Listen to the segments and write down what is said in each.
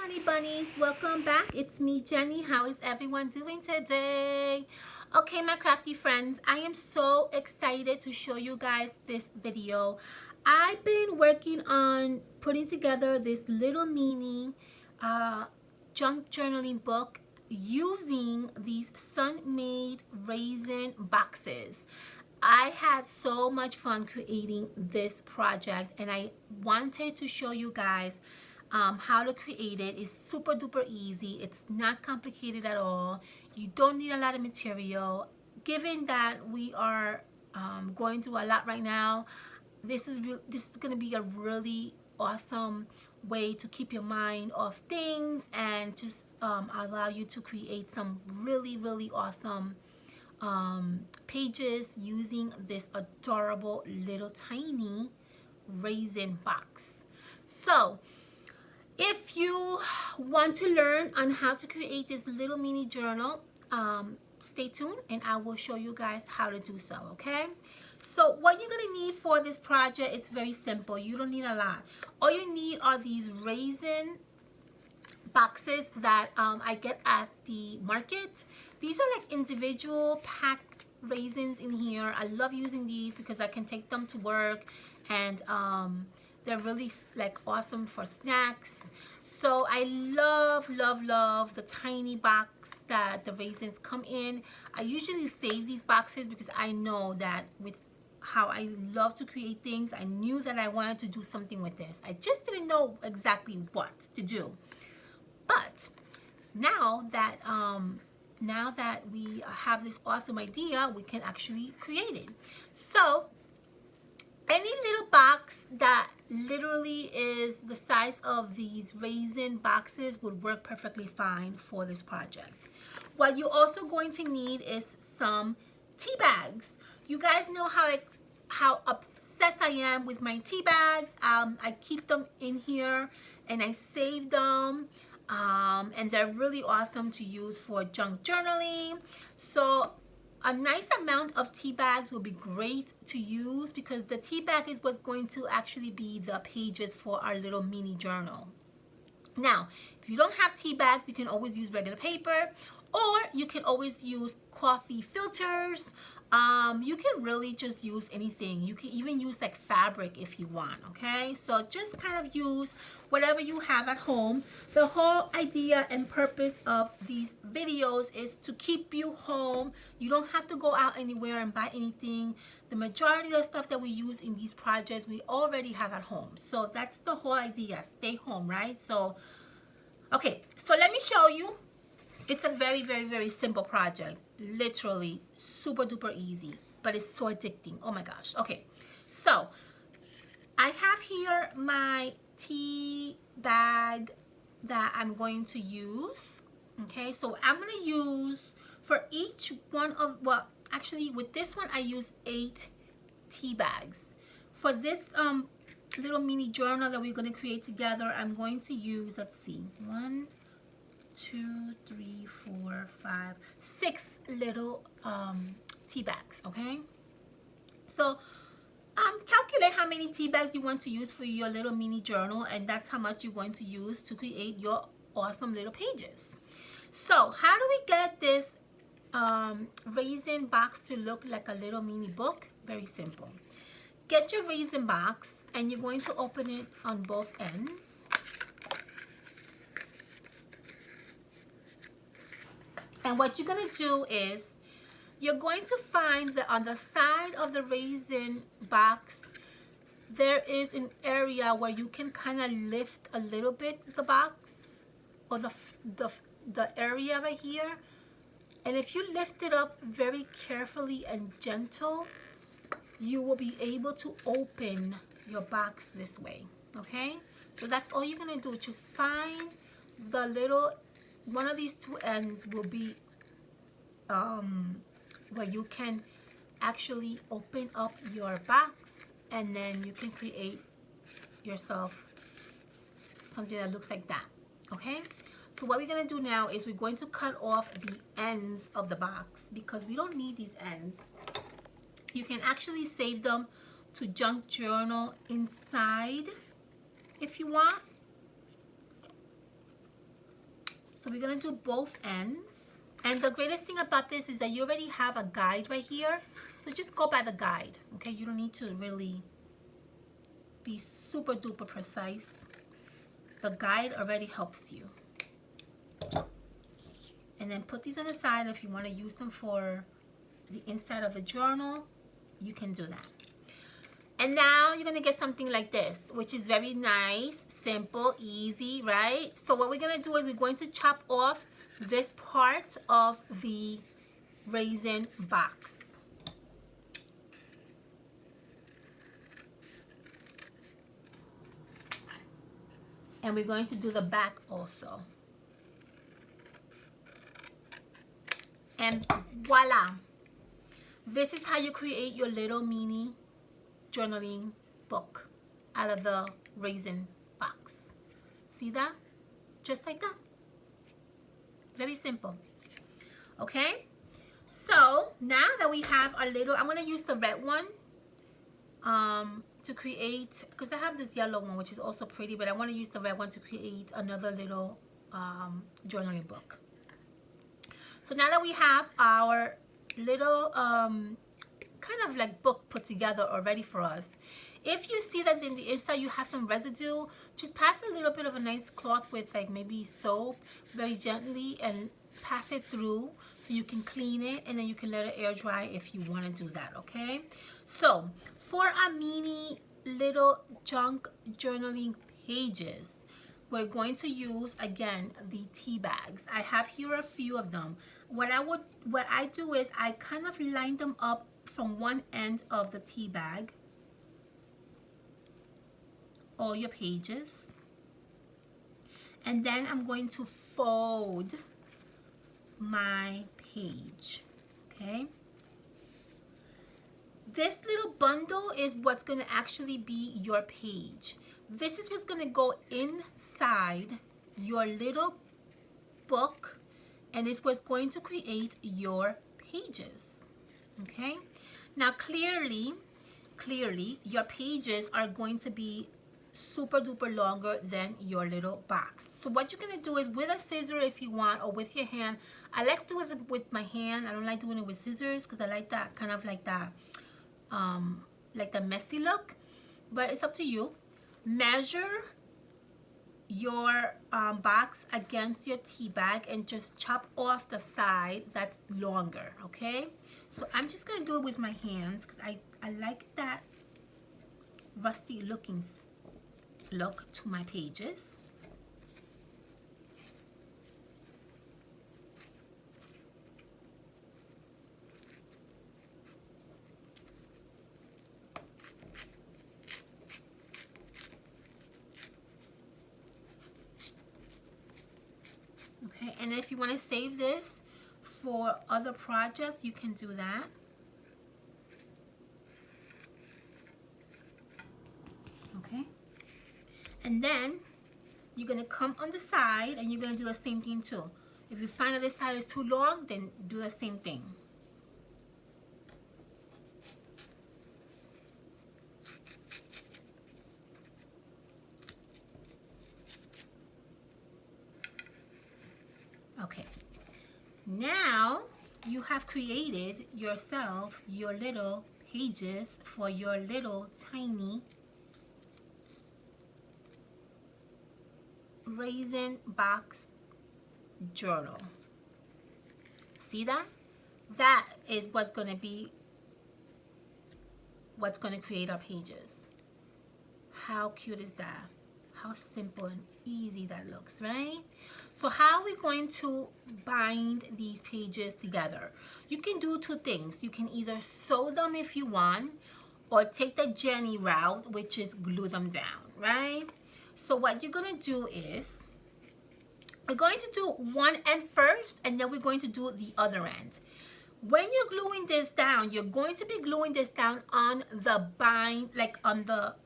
honey bunnies, welcome back. It's me, Jenny. How is everyone doing today? Okay, my crafty friends, I am so excited to show you guys this video. I've been working on putting together this little mini junk journaling book using these Sun-Maid Raisin boxes. I had so much fun creating this project, and I wanted to show you guys how to create it. It's super duper easy. It's not complicated at all. You don't need a lot of material. Given that we are going through a lot right now, this is going to be a really awesome way to keep your mind off things and just allow you to create some really awesome pages using this adorable little tiny raisin box. So if you want to learn on how to create this little mini journal, stay tuned and I will show you guys how to do so. Okay, so what you're gonna need for this project, it's very simple. You don't need a lot. All you need are these raisin boxes that I get at the market. These are like individual packed raisins in here. I love using these because I can take them to work, and they're really like awesome for snacks. So I love the tiny box that the raisins come in. I usually save these boxes because I know that with how I love to create things, I knew that I wanted to do something with this. I just didn't know exactly what to do. But now that we have this awesome idea, we can actually create it. So any little box that literally is the size of these raisin boxes would work perfectly fine for this project. What you're also going to need is some tea bags. You guys know how obsessed I am with my tea bags. I keep them in here and I save them. And they're really awesome to use for junk journaling. So a nice amount of tea bags will be great to use because the tea bag is what's going to actually be the pages for our little mini journal. Now, if you don't have tea bags, you can always use regular paper, or you can always use coffee filters. You can really just use anything. You can even use like fabric if you want, okay? So just kind of use whatever you have at home. The whole idea and purpose of these videos is to keep you home. You don't have to go out anywhere and buy anything. The majority of the stuff that we use in these projects, we already have at home. So that's the whole idea. Stay home, right? So, okay, so let me show you. It's a very simple project. Literally super duper easy, but it's so addicting. Oh my gosh. Okay, so I have here my tea bag that I'm going to use. Okay, so I'm going to use for each one of, well, actually with this one I use 8 tea bags. For this little mini journal that we're going to create together, I'm going to use, let's see, 1, 2, 3, 4, 5, 6 little tea bags. Okay, so calculate how many tea bags you want to use for your little mini journal, and that's how much you're going to use to create your awesome little pages. So how do we get this raisin box to look like a little mini book? Very simple. Get your raisin box and you're going to open it on both ends. And what you're going to do is you're going to find that on the side of the raisin box, there is an area where you can kind of lift a little bit the box, or the area right here. And if you lift it up very carefully and gentle, you will be able to open your box this way. Okay, so that's all you're going to do. Just find the little, one of these two ends will be where you can actually open up your box, and then you can create yourself something that looks like that. Okay, so what we're going to do now is we're going to cut off the ends of the box because we don't need these ends. You can actually save them to junk journal inside if you want. So we're going to do both ends. And the greatest thing about this is that you already have a guide right here. So just go by the guide, okay? You don't need to really be super duper precise. The guide already helps you. And then put these on the side. If you want to use them for the inside of the journal, you can do that. And now you're going to get something like this, which is very nice, simple, easy, right? So what we're going to do is we're going to chop off this part of the raisin box. And we're going to do the back also. And voila! This is how you create your little mini journaling book out of the raisin box. See that? Just like that. Very simple. Okay? So now that we have our little, I'm going to use the red one to create, because I have this yellow one which is also pretty, but I want to use the red one to create another little journaling book. So now that we have our little kind of like book put together already for us, if you see that in the inside you have some residue, just pass a little bit of a nice cloth with like maybe soap very gently and pass it through so you can clean it, and then you can let it air dry if you want to do that. Okay, so for our mini little junk journaling pages, we're going to use again the tea bags. I have here a few of them. What I do is I kind of line them up from one end of the tea bag, all your pages, and then I'm going to fold my page. Okay, this little bundle is what's going to actually be your page. This is what's going to go inside your little book, and it's what's going to create your pages. Okay, now clearly your pages are going to be super duper longer than your little box. So what you're going to do is with a scissor if you want, or with your hand. I like to do it with my hand. I don't like doing it with scissors because I like that kind of like that like the messy look, but it's up to you. Measure your box against your tea bag and just chop off the side that's longer. Okay, so I'm just going to do it with my hands because I like that rusty looking look to my pages. Okay, and if you want to save this for other projects, you can do that. Okay, and then you're going to come on the side and you're going to do the same thing too. If you find that this side is too long, then do the same thing. Okay, now you have created yourself your little pages for your little tiny raisin box journal. See that? That is what's going to be what's going to create our pages. How cute is that? How simple and easy that looks, right? So how are we going to bind these pages together? You can do two things. You can either sew them if you want, or take the Jenny route, which is glue them down, right? So what you're going to do is we're going to do one end first, and then we're going to do the other end. When you're gluing this down, you're going to be gluing this down on the bind, like on the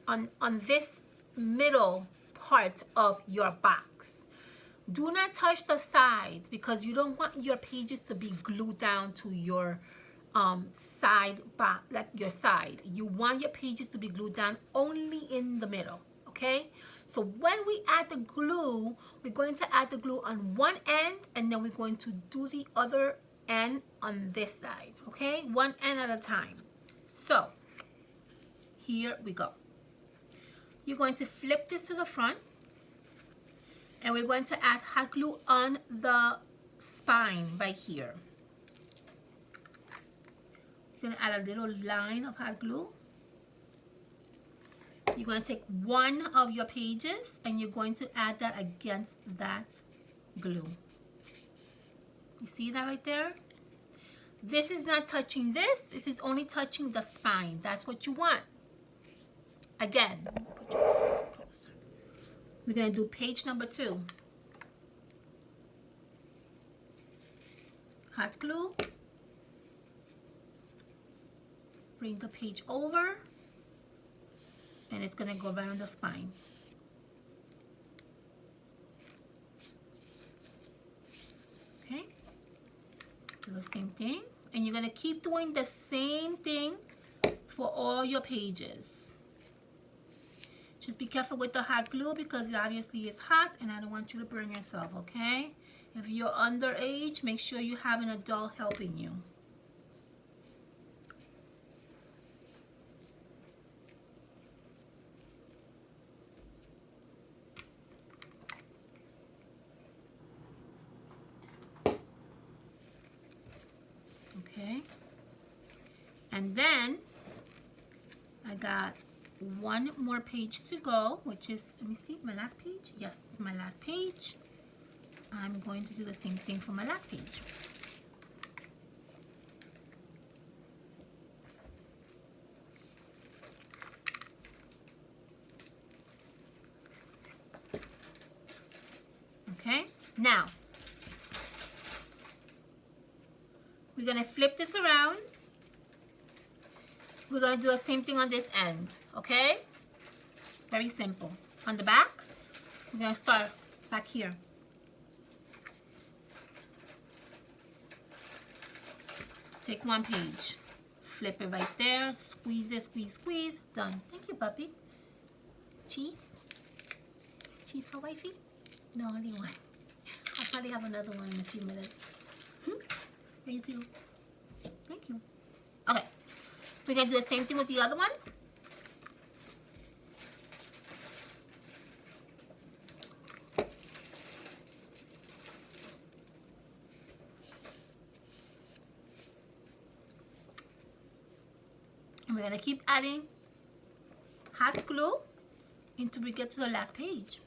on this middle part of your box. Do not touch the sides because you don't want your pages to be glued down to your side back, like your side. You want your pages to be glued down only in the middle. Okay, So when we add the glue, we're going to add the glue on one end, and then we're going to do the other end on this side, okay? One end at a time. So here we go. You're going to flip this to the front, and we're going to add hot glue on the spine right here. You're going to add a little line of hot glue. You're going to take one of your pages and you're going to add that against that glue. You see that right there? This is not touching this. This is only touching the spine. That's what you want. Again, put your closer. We're going to do page number 2. Hot glue. Bring the page over. And it's going to go right on the spine. Okay. Do the same thing. And you're going to keep doing the same thing for all your pages. Just be careful with the hot glue because it obviously is hot and I don't want you to burn yourself, okay? If you're underage, make sure you have an adult helping you. Okay, and then I got one more page to go, which is, let me see, my last page. Yes, my last page. I'm going to do the same thing for my last page. Okay, now we're going to flip this around. We're going to do the same thing on this end, okay? Very simple. On the back, we're going to start back here. Take one page, flip it right there, squeeze it, squeeze, squeeze. Done. Thank you, puppy. Cheese? Cheese for wifey? No, only one. I'll probably have another one in a few minutes. Thank you. Thank you. Okay. We're going to do the same thing with the other one. And we're going to keep adding hot glue until we get to the last page.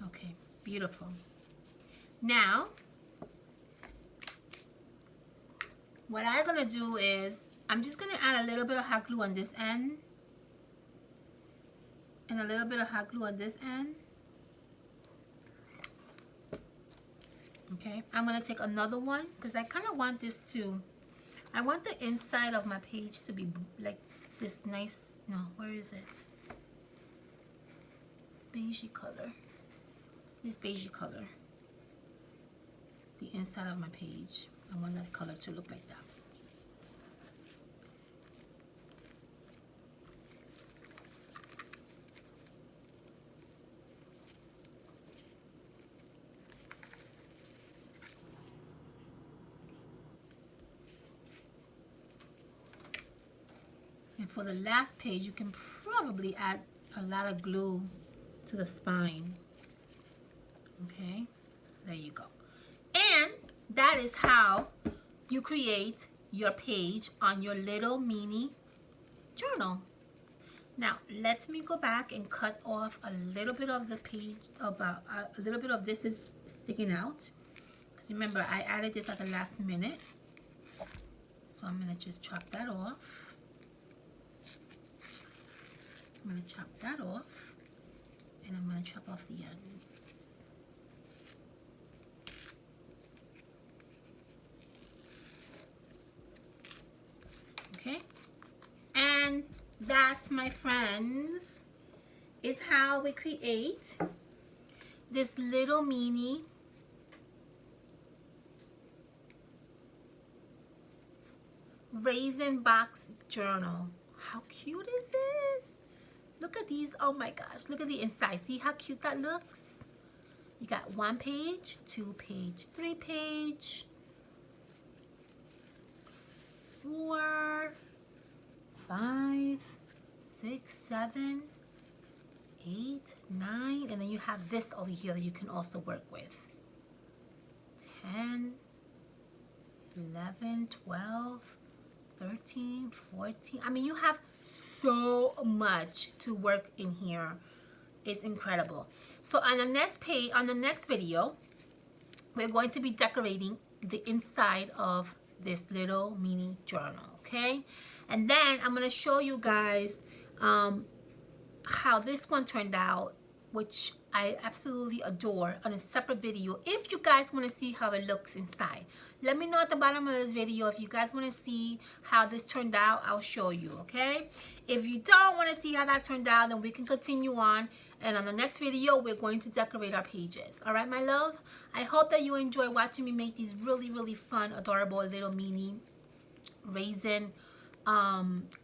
Okay, beautiful. Now, what I'm going to do is, I'm just going to add a little bit of hot glue on this end. And a little bit of hot glue on this end. Okay, I'm going to take another one because I kind of want this to, I want the inside of my page to be like this nice, no, where is it? Beigey color. This beigey color. The inside of my page. I want that color to look like that. And for the last page, you can probably add a lot of glue to the spine. Okay, there you go. And that is how you create your page on your little mini journal. Now, let me go back and cut off a little bit of the page, about a little bit of this is sticking out. Because remember, I added this at the last minute. So I'm going to just chop that off. I'm going to chop that off. And I'm going to chop off the ends. Okay, and that, my friends, is how we create this little mini raisin box journal. How cute is this? Look at these. Oh my gosh, look at the inside. See how cute that looks? You got 1 page, 2 page, 3 page, 4, 5, 6, 7, 8, 9, and then you have this over here that you can also work with. 10, 11, 12, 13, 14. I mean, you have so much to work in here. It's incredible. So on the next page, on the next video, we're going to be decorating the inside of this little mini journal, okay? And then I'm going to show you guys how this one turned out, which I absolutely adore, on a separate video. If you guys want to see how it looks inside, let me know at the bottom of this video. If you guys want to see how this turned out, I'll show you, okay? If you don't want to see how that turned out, then we can continue on, and on the next video we're going to decorate our pages. All right, my love, I hope that you enjoy watching me make these really fun, adorable little mini raisin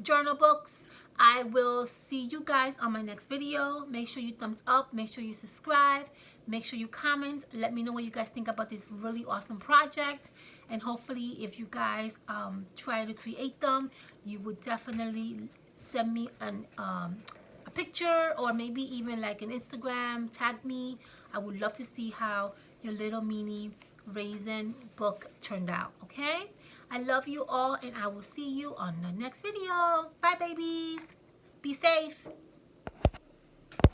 journal books. I will see you guys on my next video. Make sure you thumbs up, make sure you subscribe, make sure you comment. Let me know what you guys think about this really awesome project, and hopefully if you guys try to create them, you would definitely send me a picture, or maybe even like an Instagram, tag me. I would love to see how your little mini raisin book turned out, okay? I love you all, and I will see you on the next video. Bye, babies. Be safe.